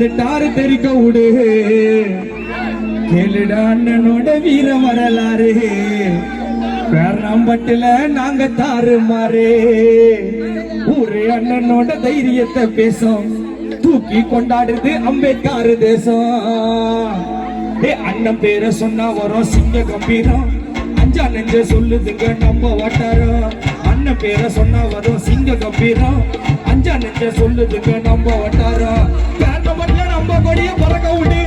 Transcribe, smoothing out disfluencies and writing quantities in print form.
வந்துட்டாரு தெரிக்க விடு கேளுடா அண்ணனோட வீர வரலாறு பேரணாம்பட்டுல நாங்க தாறு மாறே ஊரு அண்ணனோட தைரியத்தை பேசும் தூக்கி கொண்டாடுது அம்பேத்கர் தேசம் அண்ணன் பேரை சொன்னா வரும் சிங்க கம்பீரம் அஞ்சா நெஞ்ச சொல்லுதுங்க நம்ம வட்டாரம் அண்ணன் பேரை சொன்னா வரும் சிங்க கம்பீரம் அஞ்சா நெஞ்ச சொல்லுதுங்க நம்ம வட்டாரம் நம்ம கொடிய பறக்க விடு